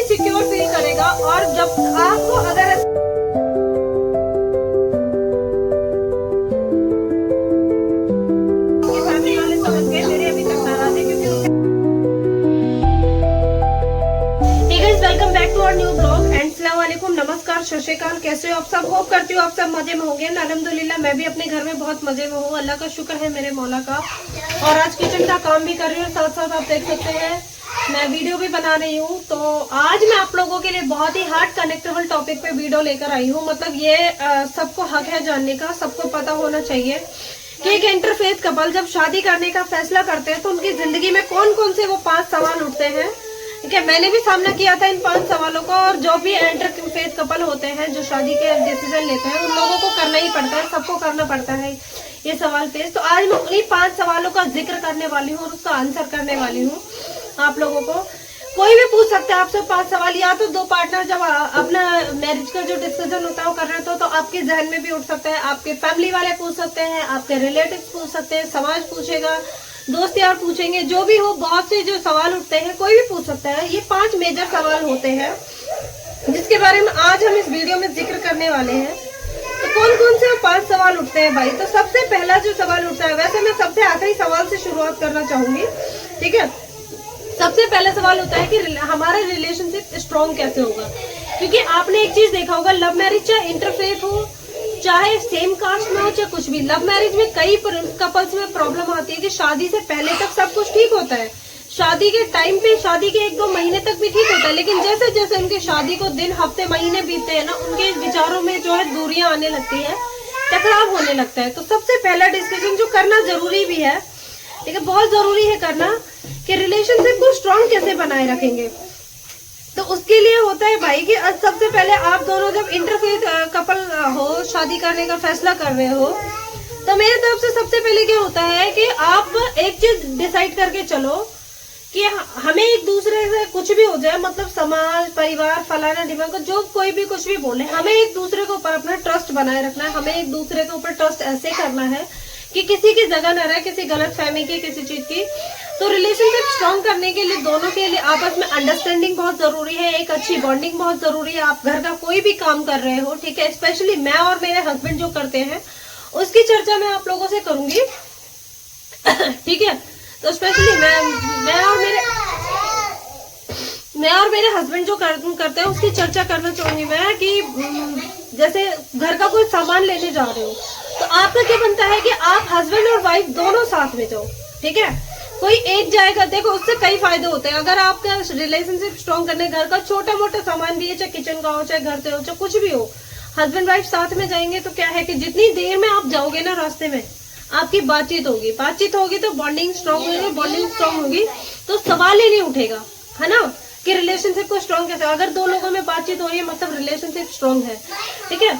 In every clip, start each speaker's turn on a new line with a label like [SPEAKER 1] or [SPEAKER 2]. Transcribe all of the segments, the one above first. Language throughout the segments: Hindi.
[SPEAKER 1] सिक्योर फील करेगा। और जब आपको अगर फैमिली वाले समझ गए, मेरे अभी तक नाराज है क्योंकि welcome back to our new blog and अस्सलाम वालेकुम, नमस्कार, सत श्री अकाल। कैसे हो आप सब? होप करती हूँ आप सब मजे में होंगे। अल्हम्दुलिल्लाह मैं भी अपने घर में बहुत मजे में हूँ। अल्लाह का शुक्र है मेरे मौला का। और आज किचन का काम भी कर रही हूँ, साथ साथ आप देख सकते हैं मैं वीडियो भी बना रही हूँ। तो आज मैं आप लोगों के लिए बहुत ही हार्ट कनेक्टेबल टॉपिक पे वीडियो लेकर आई हूँ। मतलब ये सबको हक है जानने का, सबको पता होना चाहिए कि एक इंटरफेथ कपल जब शादी करने का फैसला करते हैं तो उनकी जिंदगी में कौन कौन से वो 5 सवाल उठते हैं। ठीक है, मैंने भी सामना किया था इन 5 सवालों का। और जो भी इंटरफेथ कपल होते हैं जो शादी के डिसीजन लेते हैं उन लोगों को करना ही पड़ता है, सबको करना पड़ता है ये सवाल पेश। तो आज मैं उन्हीं 5 सवालों का जिक्र करने वाली हूँ और उसका आंसर करने वाली हूँ आप लोगों को। कोई भी पूछ सकता है आपसे 5 सवाल, या तो दो पार्टनर जब अपना मैरिज का जो डिस्कशन होता है वो कर रहे हो तो आपके जहन में भी उठ सकता है। आपके फैमिली वाले पूछ सकते हैं, आपके रिलेटिव पूछ सकते हैं, समाज पूछेगा, दोस्त यार पूछेंगे, जो भी हो, बहुत से जो सवाल उठते हैं कोई भी पूछ सकता है। ये 5 मेजर सवाल होते हैं जिसके बारे में आज हम इस वीडियो में जिक्र करने वाले हैं। तो कौन कौन से 5 सवाल उठते हैं भाई? तो सबसे पहला जो सवाल उठता है, वैसे मैं सबसे आखिरी सवाल से शुरुआत करना चाहूंगी। ठीक है, सबसे पहला सवाल होता है कि हमारा रिलेशनशिप स्ट्रॉन्ग कैसे होगा। क्योंकि आपने एक चीज देखा होगा, लव मैरिज चाहे इंटरफेथ हो, चाहे सेम कास्ट में हो, चाहे कुछ भी, लव मैरिज में कई कपल्स में प्रॉब्लम आती है कि शादी से पहले तक सब कुछ ठीक होता है, शादी के टाइम पे, शादी के 1-2 महीने तक भी ठीक होता है, लेकिन जैसे जैसे उनके शादी को दिन, हफ्ते, महीने बीतते हैं ना, उनके विचारों में जो है दूरियां आने लगती है, टकराव होने लगता है। तो सबसे पहला डिस्कशन जो करना जरूरी भी है, ठीक है, बहुत जरूरी है करना, कि रिलेशनशिप को स्ट्रॉन्ग कैसे बनाए रखेंगे। तो उसके लिए होता है भाई कि सबसे पहले आप दोनों जब इंटरफेथ कपल हो, शादी करने का फैसला कर रहे हो, तो मेरी तरफ से सबसे पहले क्या होता है कि आप एक चीज डिसाइड करके चलो कि हमें एक दूसरे से कुछ भी हो जाए, मतलब समाज, परिवार, फलाना दिमाग, जो कोई भी कुछ भी बोले, हमें एक दूसरे के ऊपर अपना ट्रस्ट बनाए रखना है। हमें एक दूसरे के ऊपर ट्रस्ट ऐसे करना है कि किसी की जगह न रहे, किसी गलत फहमी की, किसी चीज की। तो रिलेशनशिप स्ट्रॉन्ग करने के लिए दोनों के लिए आपस में अंडरस्टैंडिंग बहुत जरूरी है, एक अच्छी बॉन्डिंग बहुत जरूरी है। आप घर का कोई भी काम कर रहे हो, ठीक है, स्पेशली मैं और मेरे हस्बैंड जो करते हैं उसकी चर्चा मैं आप लोगों से करूंगी। ठीक है, तो स्पेशली मैं और मेरे हस्बैंड जो करते हैं उसकी चर्चा करना चाहूंगी मैं कि जैसे घर का कोई सामान लेने जा रहे हो तो आपका क्या बनता है कि आप हस्बैंड और वाइफ दोनों साथ में जाओ। ठीक है, कोई एक जाएगा, देखो उससे कई फायदे होते हैं। अगर आपका रिलेशनशिप स्ट्रॉन्ग करने, घर का छोटा मोटा सामान भी है, चाहे किचन का हो, चाहे घर से हो, चाहे कुछ भी हो, हस्बैंड वाइफ साथ में जाएंगे तो क्या है कि जितनी देर में आप जाओगे ना, रास्ते में आपकी बातचीत होगी तो बॉन्डिंग स्ट्रॉन्ग होगी तो सवाल ही नहीं उठेगा, है ना, कि रिलेशनशिप को स्ट्रॉन्ग कैसे। अगर 2 लोगों में बातचीत हो रही है मतलब रिलेशनशिप स्ट्रॉन्ग है। ठीक है,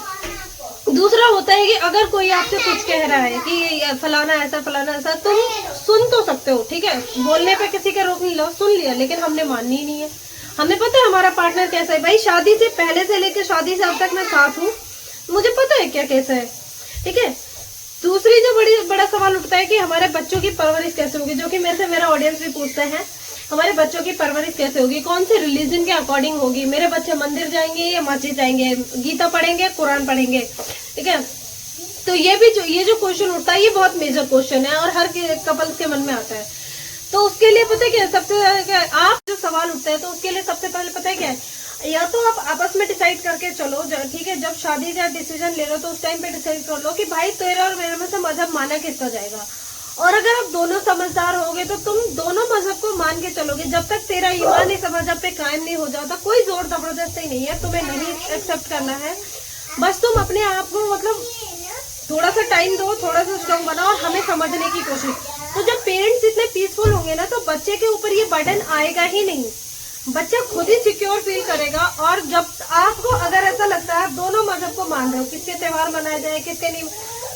[SPEAKER 1] दूसरा होता है कि अगर कोई आपसे कुछ कह रहा है कि फलाना ऐसा फलाना ऐसा, तुम सुन तो सकते हो, ठीक है, बोलने पे किसी का रोक नहीं लो, सुन लिया, लेकिन हमने माननी ही नहीं है। हमें पता है हमारा पार्टनर कैसा है भाई, शादी से पहले से लेकर शादी से अब तक मैं साथ हूँ, मुझे पता है क्या कैसा है। ठीक है, दूसरी जो बड़ा सवाल उठता है कि हमारे बच्चों की परवरिश कैसे होगी, जो कि मेरे से मेरा ऑडियंस भी पूछते हैं, हमारे बच्चों की परवरिश कैसे होगी, कौन से रिलीजन के अकॉर्डिंग होगी, मेरे बच्चे मंदिर जाएंगे या मस्जिद जाएंगे, गीता पढ़ेंगे, कुरान पढ़ेंगे। ठीक है, तो ये जो क्वेश्चन उठता है ये बहुत मेजर क्वेश्चन है और हर कपल्स के मन में आता है। तो उसके लिए पता है क्या, सबसे आप जो सवाल उठते हैं तो उसके लिए सबसे पहले पता है क्या है, या तो आप आपस में डिसाइड करके चलो। ठीक है, जब शादी का डिसीजन ले लो तो उस टाइम पे डिसाइड कर लो कि भाई तेरा और मेरे में से मजहब माना किसका जाएगा। और अगर आप दोनों समझदार होगे तो तुम दोनों मजहब को मान के चलोगे। जब तक तेरा ईमान इस मजहब पे कायम नहीं हो जाता, कोई जोर जबरदस्ती नहीं है, तुम्हें नहीं एक्सेप्ट करना है, बस तुम अपने आप को मतलब थोड़ा सा टाइम दो, थोड़ा सा स्ट्रॉन्ग बनाओ और हमें समझने की कोशिश। तो जब पेरेंट्स इतने पीसफुल होंगे ना तो बच्चे के ऊपर ये बर्डन आएगा ही नहीं, बच्चा खुद ही सिक्योर फील करेगा। और जब आपको अगर ऐसा लगता है आप दोनों मजहब को मान रहे हो, किसके त्योहार मनाए जाए किसके नहीं,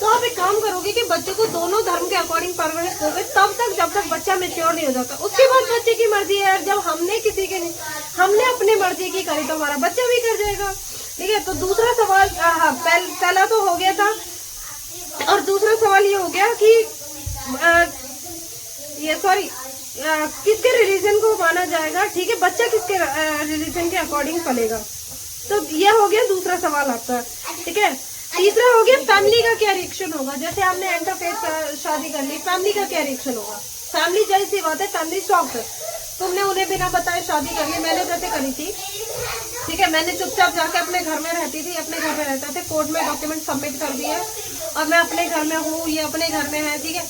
[SPEAKER 1] तो आप एक काम करोगे कि बच्चे को दोनों धर्म के अकॉर्डिंग परवरिश दोगे तब तक जब तक बच्चा मैच्योर नहीं हो जाता। उसके बाद बच्चे की मर्जी है, जब हमने अपनी मर्जी की करी तो हमारा बच्चा भी कर जाएगा। ठीक है, तो दूसरा सवाल, पहला तो हो गया था, और दूसरा सवाल ये हो गया कि किसके रिलीजन को माना जाएगा, ठीक है, बच्चा किसके रिलीजन के अकॉर्डिंग पलेगा। तो ये हो गया दूसरा सवाल आपका, ठीक है। तीसरा हो गया फैमिली का क्या रिएक्शन होगा। जैसे आपने इंटरफेस शादी कर ली, फैमिली का क्या रिएक्शन होगा। फैमिली जाहिर सी बात है, फैमिली शॉक्ड है। तुमने उन्हें बिना बताए शादी कर ली, मैंने जैसे करी थी, ठीक है। मैंने चुपचाप जाके अपने घर में रहती थी, अपने घर में रहते थे, कोर्ट में डॉक्यूमेंट सबमिट कर दिए और मैं अपने घर में हूँ, ये अपने घर में है, ठीक है।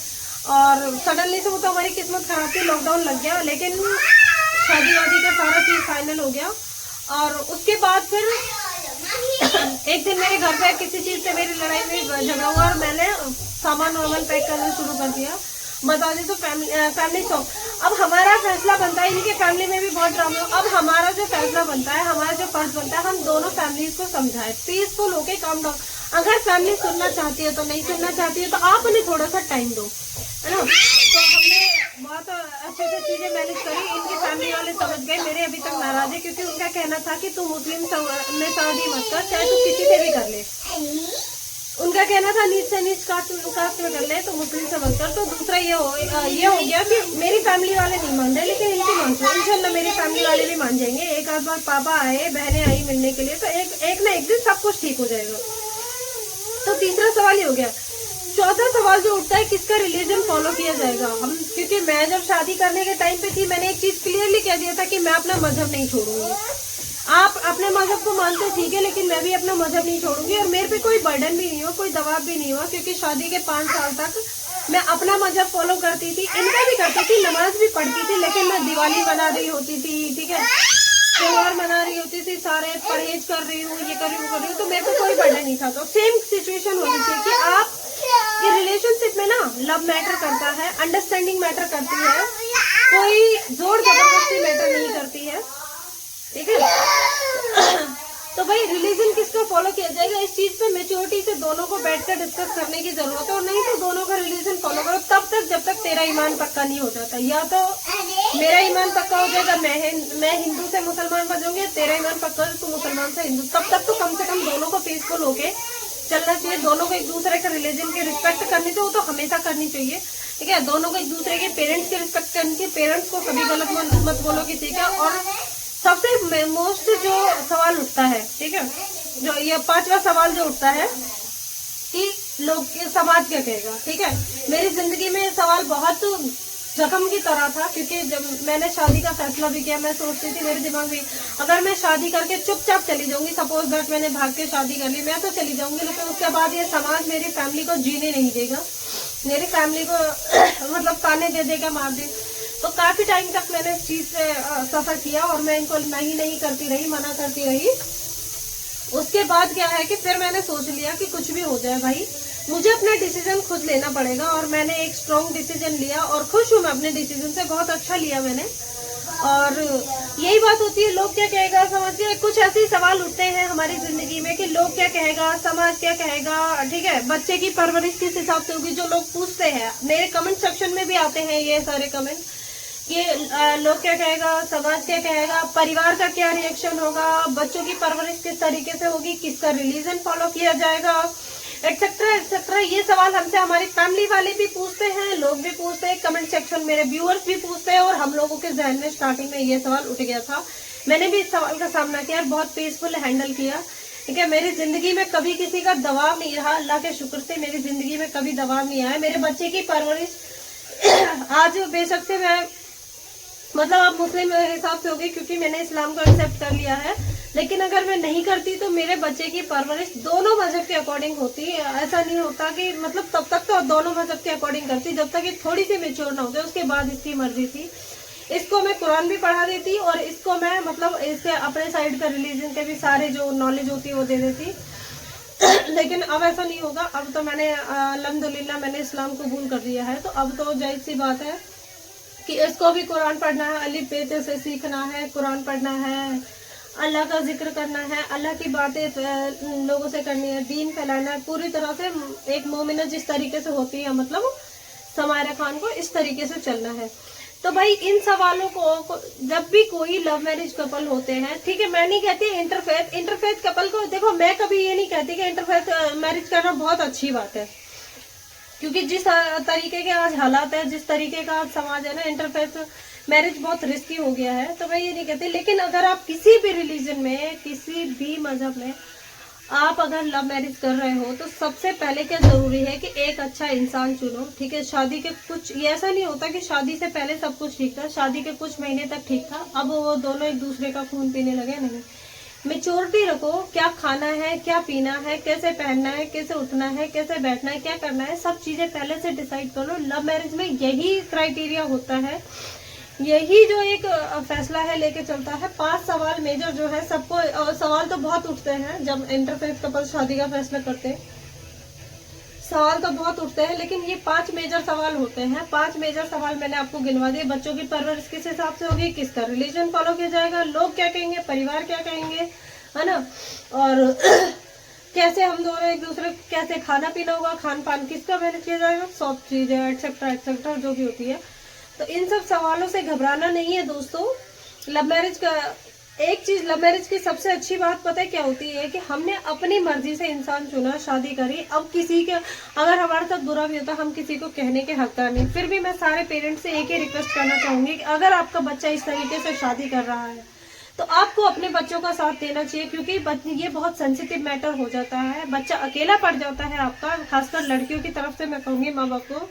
[SPEAKER 1] और सडनली से वो तो हमारी किस्मत खराब थी, लॉकडाउन लग गया, लेकिन शादी वादी का सारा चीज फाइनल हो गया। और उसके बाद फिर एक दिन मेरे घर पे किसी चीज से मेरी लड़ाई में झगड़ा हुआ और मैंने सामान वामान पैक करना शुरू कर दिया। बता दें तो फैमिली शॉक। अब हमारा फैसला बनता है, इनकी फैमिली में भी बहुत ड्रामे हो। अब हमारा जो फैसला बनता है, हमारा जो फर्ज बनता है, हम दोनों फैमिलीज को समझाए, पीसफुल होके काम डाउन। अगर फैमिली सुनना चाहती है तो, नहीं सुनना चाहती है तो आप उन्हें थोड़ा सा टाइम दो, है ना। तो हमने बहुत अच्छे से चीजें मैनेज करी। इनकी फैमिली वाले समझ गए, मेरे अभी तक नाराज है, क्योंकि उनका कहना था कि तू मुस्लिम में शादी मत कर, चाहे तू किसी से भी कर ले। उनका कहना था नीच से नीच कास्ट में कर ले, तो मुस्लिम से मत कर। तो दूसरा ये हो गया कि मेरी फैमिली वाले नहीं मान रहे, लेकिन इनकी मानते हैं। इंशाल्लाह मेरी फैमिली वाले भी मान जाएंगे। एक आध बार पापा आए, बहनें आई मिलने के लिए, तो एक ना एक दिन सब कुछ ठीक हो जाएगा। तो तीसरा सवाल ये हो गया। चौथा सवाल जो उठता है, किसका रिलीजन फॉलो किया जाएगा। हम, क्योंकि मैं जब शादी करने के टाइम पे थी, मैंने एक चीज क्लियरली कह दिया था कि मैं अपना मजहब नहीं छोड़ूंगी। आप अपने मजहब को मानते ठीक है, लेकिन मैं भी अपना मजहब नहीं छोड़ूंगी। और मेरे पे कोई बर्डन भी नहीं हुआ, कोई दबाव भी नहीं हुआ, क्योंकि शादी के 5 साल तक मैं अपना मजहब फॉलो करती थी, इनका भी करती थी, नमाज भी पढ़ती थी, लेकिन मैं दिवाली मना रही होती थी, ठीक है, त्योहार मना रही होती थी, सारे परहेज कर रही हूँ, ये कर रही हूँ, कर रही हूँ। तो मेरे को कोई बर्डन नहीं था। तो सेम सिचुएशन होनी चाहिए कि आप ये रिलेशनशिप में ना लव मैटर करता है, अंडरस्टैंडिंग मैटर करती है, कोई जोर जबरदस्ती मैटर नहीं करती है, ठीक है। तो भाई रिलीजन किसको फॉलो किया जाएगा, इस चीज पे मेच्योरिटी से दोनों को बैठकर डिस्कस करने की जरूरत है। और नहीं तो दोनों का रिलीजन फॉलो करो तब तक जब तक तेरा ईमान पक्का नहीं हो जाता। या तो मेरा ईमान पक्का हो जाएगा, मैं हिंदू से मुसलमान बन जाऊंगी, तेरा ईमान पक्का हो तो मुसलमान से हिंदू। तब तक तो कम से कम दोनों को पीसफुल होके चलना चाहिए। दोनों को एक दूसरे के रिलीजन की रिस्पेक्ट करनी चाहिए, वो तो हमेशा करनी चाहिए, ठीक है। दोनों को एक दूसरे के पेरेंट्स की रिस्पेक्ट करनी चाहिए। पेरेंट्स को कभी गलत मत बोलो किसी का। और सबसे मोस्ट जो सवाल उठता है, ठीक है, जो ये 5वां सवाल जो उठता है कि लोग, समाज क्या कहेगा, ठीक है। मेरी जिंदगी में सवाल बहुत जख्म की तरह था, क्योंकि जब मैंने शादी का फैसला भी किया, मैं सोचती थी मेरे दिमाग में, अगर मैं शादी करके चुपचाप चली जाऊंगी, सपोज दैट मैंने भाग के शादी कर ली, मैं तो चली जाऊंगी, लेकिन उसके बाद ये समाज मेरी फैमिली को जीने नहीं देगा, मेरी फैमिली को मतलब ताने दे देगा, मार दे। तो काफी टाइम तक मैंने इस चीज से सफर किया और मैं इनको नहीं करती रही, मना करती रही। उसके बाद क्या है कि फिर मैंने सोच लिया कि कुछ भी हो जाए भाई, मुझे अपना डिसीजन खुद लेना पड़ेगा। और मैंने एक स्ट्रॉन्ग डिसीजन लिया और खुश हूँ मैं अपने डिसीजन से, बहुत अच्छा लिया मैंने। और यही बात होती है, लोग क्या कहेगा, समाज क्या, कुछ ऐसे सवाल उठते हैं हमारी जिंदगी में कि लोग क्या कहेगा, समाज क्या कहेगा, ठीक है, बच्चे की परवरिश किस हिसाब से होगी, जो लोग पूछते हैं। मेरे कमेंट सेक्शन में भी आते हैं ये सारे कमेंट कि लोग क्या कहेगा, समाज क्या कहेगा, परिवार का क्या रिएक्शन होगा, बच्चों की परवरिश किस तरीके से होगी, किसका रिलीजन फॉलो किया जाएगा, एक्सेट्रा एक्सेट्रा। ये सवाल हमसे हमारी फैमिली वाले भी पूछते हैं, लोग भी पूछते हैं, कमेंट सेक्शन मेरे व्यूअर्स भी पूछते हैं। और हम लोगों के जहन में स्टार्टिंग में ये सवाल उठ गया था, मैंने भी इस सवाल का सामना किया, बहुत पीसफुल हैंडल किया, ठीक है। मेरी जिंदगी में कभी किसी का दबाव नहीं रहा, अल्लाह के शुक्र से मेरी जिंदगी में कभी दबाव नहीं आया। मेरे बच्चे की परवरिश आज बेशक से मैं मतलब अब मुस्लिम हिसाब से होगी, क्योंकि मैंने इस्लाम को एक्सेप्ट कर लिया है, लेकिन अगर मैं नहीं करती तो मेरे बच्चे की परवरिश दोनों मजहब के अकॉर्डिंग होती। ऐसा नहीं होता कि मतलब तब तक तो दोनों मजहब के अकॉर्डिंग करती, जब तक ये थोड़ी सी मेच्योर ना हो जाए, उसके बाद इसकी मर्जी थी। इसको मैं कुरान भी पढ़ा देती और इसको मैं मतलब इसके अपने साइड का रिलीजन के भी सारे जो नॉलेज होती है वो दे देती। लेकिन अब ऐसा नहीं होगा। अब तो मैंने अल्हम्दुलिल्लाह मैंने इस्लाम कबूल कर लिया है, तो अब तो जाहिर सी बात है कि इसको भी कुरान पढ़ना है, अलिफ बे ते से सीखना है, कुरान पढ़ना है, अल्लाह का जिक्र करना है, अल्लाह की बातें लोगों से करनी है, दीन फैलाना है पूरी तरह से। एक मोमिना जिस तरीके से होती है, मतलब समायरा खान को इस तरीके से चलना है। तो भाई इन सवालों को जब भी कोई लव मैरिज कपल होते हैं, ठीक है, मैं नहीं कहती इंटरफेथ कपल को, देखो मैं कभी ये नहीं कहती कि इंटरफेथ मैरिज करना बहुत अच्छी बात है, क्योंकि जिस तरीके के आज हालात है, जिस तरीके का आज समाज है ना, इंटरफेस मैरिज बहुत रिस्की हो गया है। तो मैं ये नहीं कहती, लेकिन अगर आप किसी भी रिलीजन में, किसी भी मजहब में आप अगर लव मैरिज कर रहे हो तो सबसे पहले क्या जरूरी है कि एक अच्छा इंसान चुनो, ठीक है। शादी के कुछ ये ऐसा नहीं होता कि शादी से पहले सब कुछ ठीक था, शादी के कुछ महीने तक ठीक था, अब वो दोनों एक दूसरे का खून पीने लगे, नहीं। मेच्योरिटी रखो, क्या खाना है, क्या पीना है, कैसे पहनना है, कैसे उठना है, कैसे बैठना है, क्या करना है, सब चीजें पहले से डिसाइड कर लो। लव मैरिज में यही क्राइटेरिया होता है, यही जो एक फैसला है लेके चलता है। 5 सवाल मेजर जो है, सबको सवाल तो बहुत उठते हैं जब इंटरफेस कपल शादी का फैसला करते हैं, सवाल तो बहुत उठते हैं, लेकिन ये 5 मेजर सवाल होते हैं। 5 मेजर सवाल मैंने आपको गिनवा दिए। बच्चों की परवरिश किस हिसाब से होगी, किसका रिलीजन फॉलो किया जाएगा, लोग क्या कहेंगे, परिवार क्या कहेंगे, है ना, और कैसे हम दोनों एक दूसरे को, कैसे खाना पीना होगा, खान पान किसका मैनेज किया जाएगा, सब चीजें एक्सेट्रा एक्सेट्रा जो भी होती है। तो इन सब सवालों से घबराना नहीं है दोस्तों। लव मैरिज का एक चीज, लव मैरिज की सबसे अच्छी बात पता है क्या होती है कि हमने अपनी मर्जी से इंसान चुना, शादी करी। अब किसी के अगर हमारे साथ बुरा भी होता, हम किसी को कहने के हकदार नहीं। फिर भी मैं सारे पेरेंट्स से एक ही रिक्वेस्ट करना चाहूंगी कि अगर आपका बच्चा इस तरीके से शादी कर रहा है तो आपको अपने बच्चों का साथ देना चाहिए, क्योंकि ये बहुत सेंसिटिव मैटर हो जाता है। बच्चा अकेला पड़ जाता है आपका, खासकर लड़कियों की तरफ से मैं कहूंगी माँ बाप को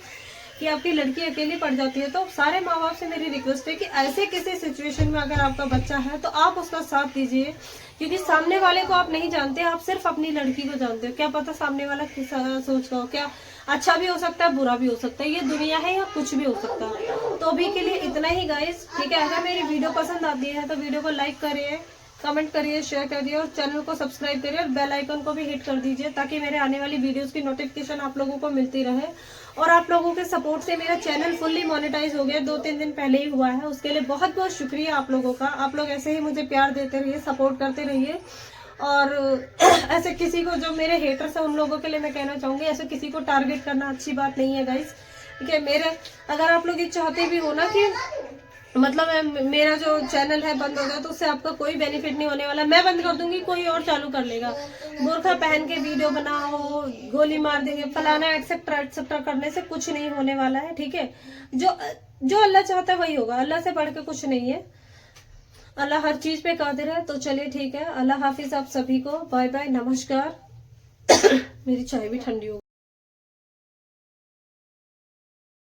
[SPEAKER 1] कि आपकी लड़की अकेली पड़ जाती है। तो सारे माँ बाप से मेरी रिक्वेस्ट है कि ऐसे किसी सिचुएशन में अगर आपका बच्चा है तो आप उसका साथ दीजिए, क्योंकि सामने वाले को आप नहीं जानते, आप सिर्फ अपनी लड़की को जानते हो। क्या पता सामने वाला किस सोच रहा हो, क्या अच्छा भी हो सकता है, बुरा भी हो सकता है, ये दुनिया है या कुछ भी हो सकता है। तो अभी के लिए इतना ही गाइस, ठीक है। अगर मेरी वीडियो पसंद आती है तो वीडियो को लाइक करिए, कमेंट करिए, शेयर करिए और चैनल को सब्सक्राइब करिए और बेल आइकन को भी हिट कर दीजिए, ताकि मेरे आने वाली वीडियोस की नोटिफिकेशन आप लोगों को मिलती रहे। और आप लोगों के सपोर्ट से मेरा चैनल फुल्ली मोनेटाइज हो गया, 2-3 दिन पहले ही हुआ है। उसके लिए बहुत बहुत शुक्रिया आप लोगों का। आप लोग ऐसे ही मुझे प्यार देते रहिए, सपोर्ट करते रहिए। और ऐसे किसी को, जो मेरे हेटर्स है उन लोगों के लिए मैं कहना चाहूंगी, ऐसे किसी को टारगेट करना अच्छी बात नहीं है गाइस, ठीक है। मेरे अगर आप लोग ये चाहते भी हो ना कि मतलब मेरा जो चैनल है बंद हो गया, तो उससे आपका कोई बेनिफिट नहीं होने वाला। मैं बंद कर दूंगी, कोई और चालू कर लेगा। बुर्खा पहन के वीडियो बनाओ, गोली मार देंगे, फलाना एक्सेट्रा एक्सेट्रा करने से कुछ नहीं होने वाला है, ठीक है। जो अल्लाह चाहता है वही होगा, अल्लाह से बढ़ के कुछ नहीं है। अल्लाह हर चीज पे कादिर है। तो चलिए ठीक है, अल्लाह हाफिज आप सभी को, बाय बाय, नमस्कार। मेरी चाय भी ठंडी हो गई।